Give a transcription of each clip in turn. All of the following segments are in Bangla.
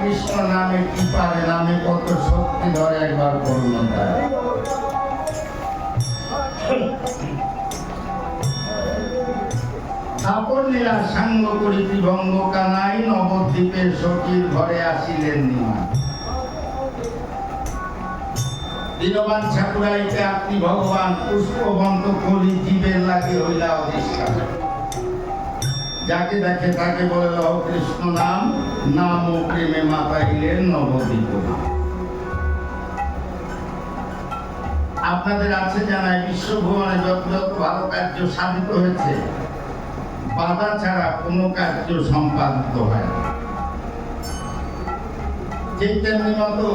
কৃষ্ণ নামে কি পারে, নামে কত শক্তি ধরে একবার পূর্ণতা। আপন লীলা সাঙ্গ করিতে ভঙ্গ কানাই, নবদ্বীপের সখীর ঘরে আসিলেন নিমাই। দীনবান ঠাকুরাইতে আপনি ভগবান, পুষ্পবন্ত কলি জীবের লাগে হইলা অধিষ্ঠান। যাকে দেখে তাকে বলে লহ কৃষ্ণ নাম, নাম ও প্রেমে মাতাইলেন নবদ্বীপ। আপনাদের আছে জানায় বিশ্বভুবনে যত যত ভালো কার্য সাধিত হয়েছে, বাধা ছাড়া কোনো কার্য সম্পাদিত হয় না। ঠিক তেমনি মতো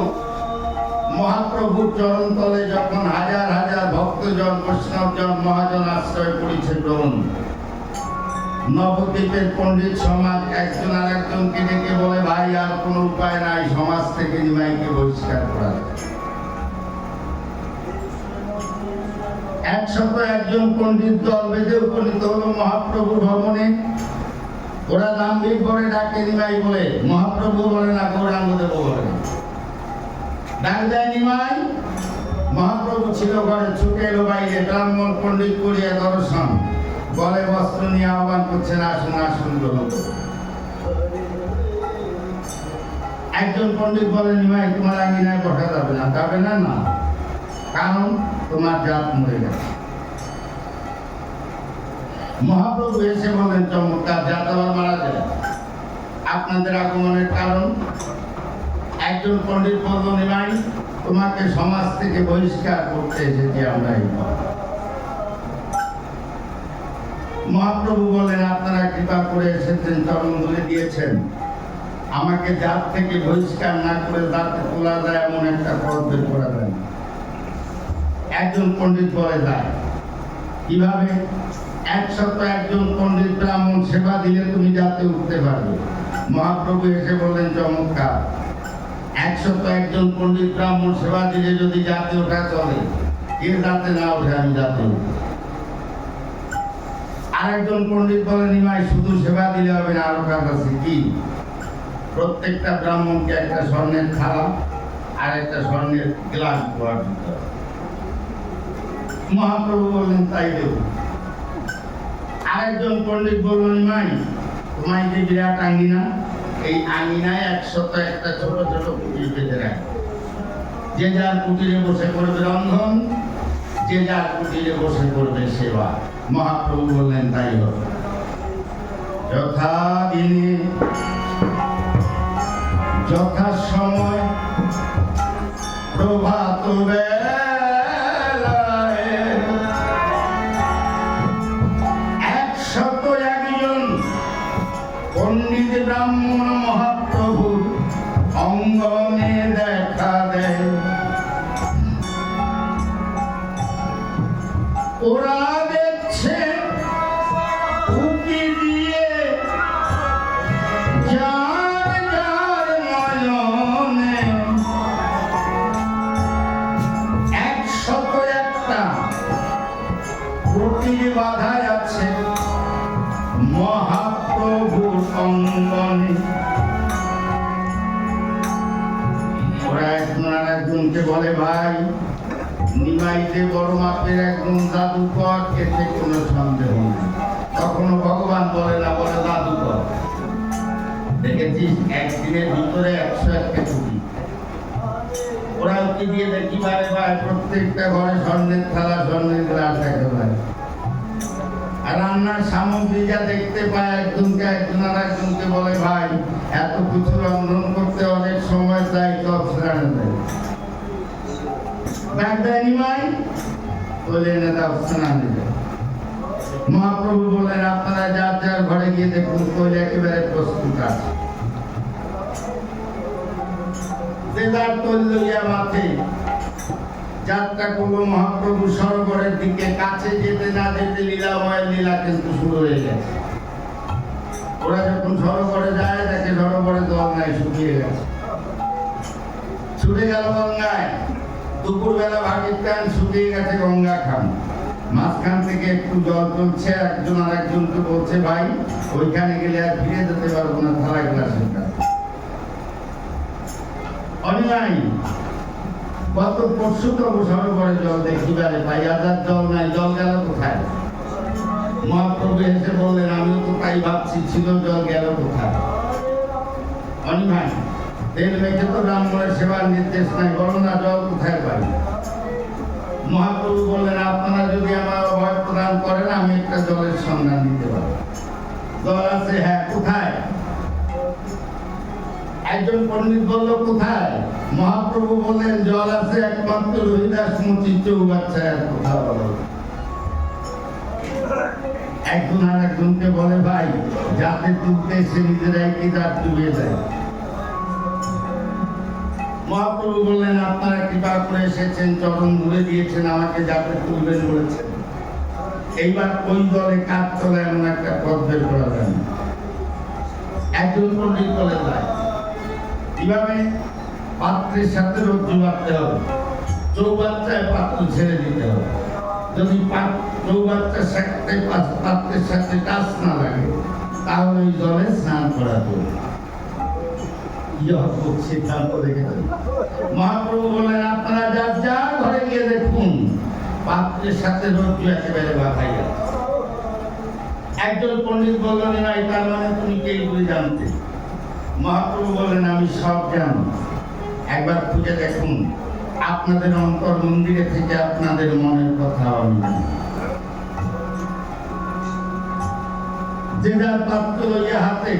মহাপ্রভুর চরণ তলে যখন হাজার হাজার ভক্তজন, বৈষ্ণবজন, মহাজন আশ্রয় করেছে গ্রহণ, নবদ্বীপের পণ্ডিত সমাজ একজন আর একজনকে ডেকে বলে, ভাই আর কোনো উপায় নাই, সমাজ থেকে নিমাইকে বহিষ্কার করা যায়। 101 পণ্ডিত দল বেঁধে উপনীত হলো মহাপ্রভুর ভবনে। ওরা দাম্ভিক করে ডাকে নিমাই বলে, মহাপ্রভু বলে না, গৌরাঙ্গ দেব বলে না। ডাক দেয় নিমাই, মহাপ্রভু ছিল ঘরে, ছুটে এলো বাইরে। ব্রাহ্মণ পণ্ডিত করিয়া দর্শন, বলে বস্ত্র নিয়ে আহ্বান করছেন, আসুন আসুন গ্রহণ করুন। একজন পণ্ডিত বলে, নিমাই তোমার আঙিনায় বসা যাবে না। যাবে না? না, কারণ তোমার জাত মরে গেছে। মহাপ্রভু এসে বলেন, চমৎকার, জাত আবার মারা যায়, আপনাদের আগমনের কারণ? একজন পণ্ডিত বলল, নিমাই তোমাকে সমাজ থেকে বহিষ্কার করতে এসেছি আমরা। মহাপ্রভু বলেন, আপনারা কৃপা করে এসেছেন, চরণ ধুলে দিয়েছেন, আমাকে জাত থেকে বহিষ্কার না করে জাতে তোলা যায় এমন একটা পথ বের করা যায় না। একজন পণ্ডিত বলে, যায় কিভাবে? 101 পণ্ডিত ব্রাহ্মণ সেবা দিলে তুমি জাতে উঠতে পারবে। মহাপ্রভু এসে বললেন, চমৎকার, 101 পণ্ডিত ব্রাহ্মণ সেবা দিলে যদি জাতে ওঠা চলে, কে জাতে না ওঠে আমি জাতে উঠি। আরেকজন পণ্ডিত বলে, নিমাই শুধু সেবা দিলে হবে না, আরো কাজ আছে। কি? প্রত্যেকটা ব্রাহ্মণকে একটা স্বর্ণের থালা আর একটা স্বর্ণের গ্লাস উপহার দিতে হবে। মহাপ্রভু বললেন, তাই দেব। আরেকজন পণ্ডিত বলল, নিমাই তোমায় যে বিরাট আঙ্গিনা, এই আঙ্গিনায় 101টা ছোট ছোট কুটির বেঁধে রাখবে। যে যার কুটিরে বসে করবে রন্ধন, যে যার কুটিরে বসে করবে সেবা। মহাপ্রভু বললেন, তাই হবে। যথা দিনে যথা সময় প্রভাত বেলায় 101 পণ্ডিত ব্রাহ্মণ মহাপ্রভু অঙ্গনে দেখা দেয়। ওরা দেখছে উকি দিয়ে যার যার নয়নে 101টা কুটির বাঁধা আছে মহাপ্রভুর অঙ্গনে। ওরা একজন আর একজনকে বলে, ভাই নিমাইতে বড় মাপের একজন জাদুকর, এতে কোনো সন্দেহ নেই। কখনো ভগবান বলে না, বলে জাদুকর। দেখেছিস একদিনের ভিতরে 101টা কুটি। ওরা উঠে দিয়ে দেখি বারে বারে প্রত্যেকটা ঘরে স্বর্ণের থালা, স্বর্ণের গ্লাস একেবারে। আর রান্নার সামগ্রী যা দেখতে পায়, একজনকে একজন আর একজনকে বলে, ভাই এত কিছু রন্ধন করতে অনেক সময় চাই, সব শ্রানে দেয়। মহাপ্রভু বলেন, আপনারা যার যার ঘরে গিয়ে দেখুন, তৈল একেবারে প্রস্তুত আছে। যে যার তৈল লইয়া মাঠে যাত্রা করলো মহাপ্রভু সরোবরের দিকে। কাছে যেতে না যেতে লীলাময় লীলা কিন্তু শুরু হয়ে গেছে। ওরা যখন সরোবরে যায়, দেখে সরোবরে জল নাই, শুকিয়ে গেছে। ছুটে গেল গঙ্গায়, দুপুরবেলা ভাগির টান, শুকিয়ে গেছে গঙ্গা খান। মাঝখান থেকে একটু জল তুলছে, একজন আর একজনকে বলছে, ভাই ওইখানে গেলে আর ফিরে যেতে পারবো না, থালা গ্লাসের কাছে। অনিমাই কত পরশু তো বসানো পরে জল দেখিবারে ভাই আজার জল নাই, জল গেল কোথায়? মহাপ্রভু এসে বললেন আমিও তো তাই ভাবছি, ছিল জল গেল কোথায়? অনিমাই তেল মেখে তো ব্রাহ্মণের সেবার নির্দেশ নাই, বলো না জল কোথায় পাই? মহাপ্রভু বললেন আপনারা যদি আমার অভয় প্রদান করেন আমি একটা জলের সন্ধান দিতে পারি। জল আছে, হ্যাঁ কোথায়? একজন পণ্ডিত বলল কোথায়? মহাপ্রভু বললেন জল আছে একমাত্র রহিদাস মতি চৌবাচ্চায়, কথা বলো। একজন আর একজনকে বলে ভাই যাতে তুলতে এসে নিজেরাই কি তার ডুবে যায়। মহাপ্রভু বললেন আপনারা কৃপা করে এসেছেন, চরণ ধরে দিয়েছেন, আমাকে যাতে তুলবেন বলেছেন। এইবার ওই দলে কাজ চলে এমন একটা পথ বের করা যায় না। একজন পণ্ডিত বলে যায় কিভাবে পাত্রের সাথে রজ্জু বাঁধতে হবে, চৌবাচ্চায় পাত্র ছেড়ে দিতে হবে। যদি চৌবাচ্চার সাথে পাত্রের সাথে টাচ না লাগে তাহলে ওই জলে স্নান করা চলবে। সিদ্ধান্ত রেখেছেন। মহাপ্রভু বলেন আপনারা যার ঘরে গিয়ে দেখুন পাত্রের সাথে রজ্জু একেবারে বাঁধাই আছে। একজন পণ্ডিত বললেন না তার মানে তুমি কে করে জানতে? মহাপ্রভু বলেন আমি সব জানি, একবার খুঁজে দেখুন আপনাদের অন্তর মন্দিরে থেকে আপনাদের মনের কথা আমি জানি। যে যার পাত্র লইয়া হাতে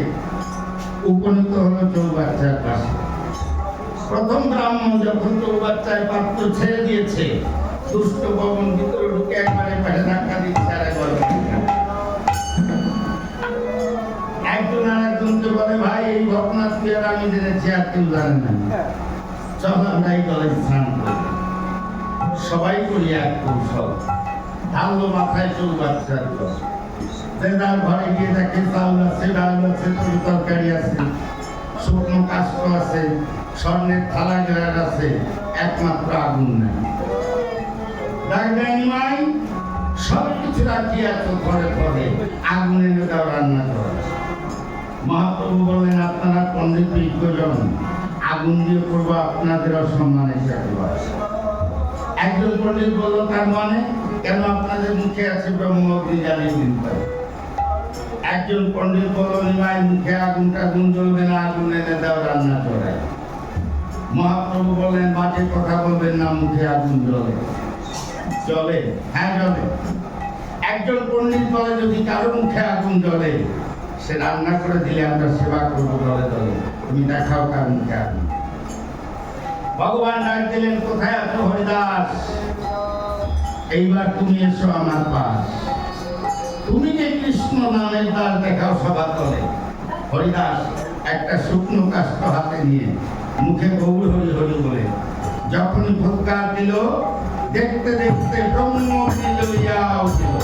উপনীত হলো চৌবাচ্চার পাশে। প্রথম ব্রাহ্মণ যখন চৌবাচ্চায় পাত্র ছেড়ে দিয়েছে, দুষ্ট পবন ভিতরে ঢুকে একবারে পেটে ধাক্কা দিচ্ছে আর একবার একজন আর একজনকে বলে ভাই এই ঘটনা তুই আর আমি জেনেছি আর কেউ জানে না, চল আমরা এই জলে স্নান করি। সবাই করি এক কৌশল, ঢাললো মাথায় চৌবাচ্চার জল। তার ঘরে গিয়ে দেখে চাউল আছে, ডাল আছে, তরকারি আছে, শুকনো কাষ্ঠ আছে, স্বর্ণের থালা গ্লাস আছে, একমাত্র আগুন নাই। ডাকবেন সবকিছু রাখিয়ে এত ঘরে ঘরে আগুন এনে দাও রান্না করা। মহাপ্রভু বললেন আপনারা পণ্ডিত বিজ্ঞজন, আগুন দিয়ে করবো আপনাদের অসম্মানের চাকরিবাস। একজন পণ্ডিত বলল তার মানে কেন আপনাদের মুখে আছে ব্রহ্মগ্নি জানিয়ে দিন পারে। একজন পণ্ডিত বলল নিমাই মুখে আগুন টাগুন জ্বলবে না, আগুন এনে দাও রান্না চড়ায়। মহাপ্রভু বললেন মাঝে কথা বলবেন না, মুখে আগুন জ্বলে। জ্বলে, হ্যাঁ জ্বলে। একজন পণ্ডিত বলে যদি কারো মুখে আগুন জ্বলে সে রান্না করে দিলে আমরা সেবা করবো দলে দলে, তুমি দেখাও কার মুখে আগুন। ভগবান ডাক দিলেন কোথায় আছো হরিদাস, এইবার তুমি এসো আমার পাশ। তুমি যে কৃষ্ণ নামের দ্বার দেখাও সবার তলে। হরিদাস একটা শুকনো কাষ্ঠ হাতে নিয়ে মুখে গৌর হরি হরি বলে যখনই ফুৎকার দিল, দেখতে দেখতে ব্রহ্মগ্নি জ্বলিয়া উঠিল।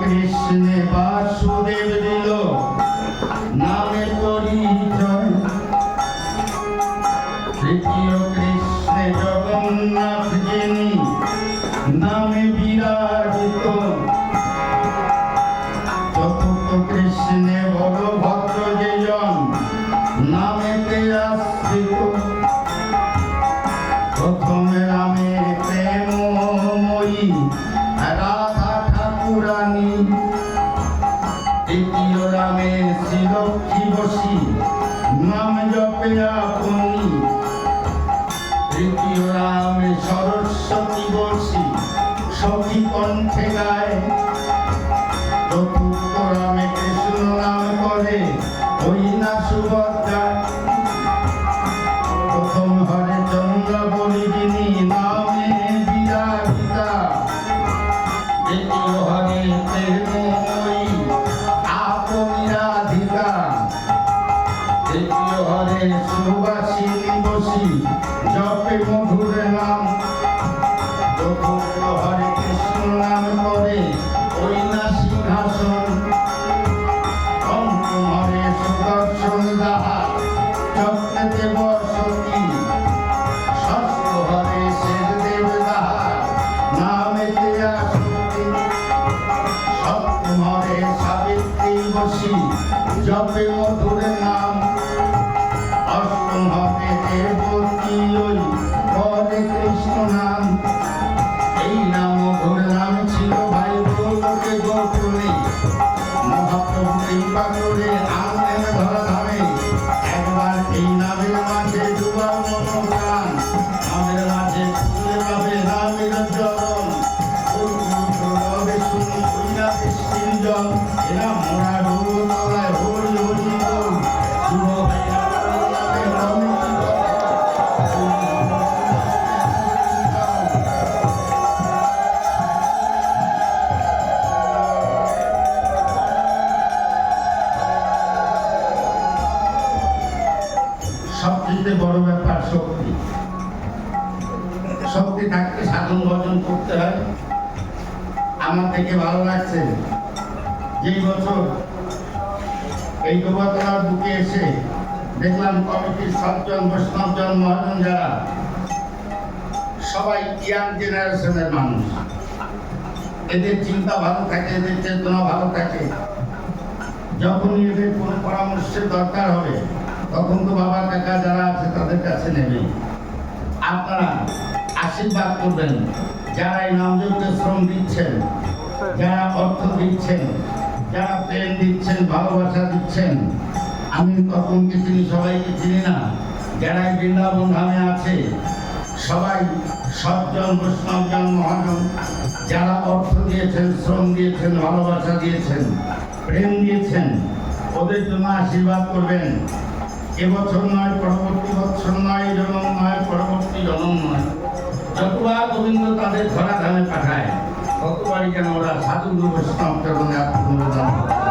কৃষ্ণে বাসুদেব দিল নামে পরিচয়, তৃতীয় কৃষ্ণে জগন্নাথ যিনি নামে বিরাজিত, চতুর্থ কৃষ্ণে বলভদ্র যেজন নামেতে আশ্রিত, প্রথমে নামে প্রেমময়ী রাধা ঠাকুরানী, দ্বিতীয় নামে শ্রীলক্ষ্মী বসী নাম জপে আপনি, তৃতীয় নামে সরস্বতী বসী সখী কণ্ঠে গায়, চতুর্থ নামে কৃষ্ণ নাম করে ওই না সুভদ্রা, প্রথম হরে চন্দ্র বলি যিনি নামে বিরাজিতা, দ্বিতীয় শক্তি থাকতে সাধন ভজন করতে হয়। আমার থেকে ভালো লাগছে যেই বছর এই ডোবাতলার বুকে এসে দেখলাম কমিটির সজ্জন বৈষ্ণবজন মহাজন যারা সবাই ইয়াং জেনারেশনের মানুষ, এদের চিন্তা ভালো থাকে, এদের চেতনা ভালো থাকে। যখনই এদের কোনো পরামর্শের দরকার হবে তখন তো বাবা কাকা যারা আছে তাদের কাছে নেবে। আপনারা আশীর্বাদ করবেন যারা এই নামযজ্ঞে শ্রম দিচ্ছেন, যারা অর্থ দিচ্ছেন, যারা প্রেম দিচ্ছেন, ভালোবাসা দিচ্ছেন। আমি তখনকে চিনি, সবাইকে চিনি না। যারা এই বৃন্দাবন ধামে আছে সবাই সজ্জন বৈষ্ণবজন মহাজন যারা অর্থ দিয়েছেন, শ্রম দিয়েছেন, ভালোবাসা দিয়েছেন, প্রেম দিয়েছেন, ওদের জন্য আশীর্বাদ করবেন। এবছর নয়, পরবর্তী বছর নয়, জনম নয়, পরবর্তী জনম নয়, যতবার গোবিন্দ তাদের ধরা ধামে পাঠায় ততবারই যেন ওরা সাধু বৈষ্ণব চরণে আত্মনিবেদন করে।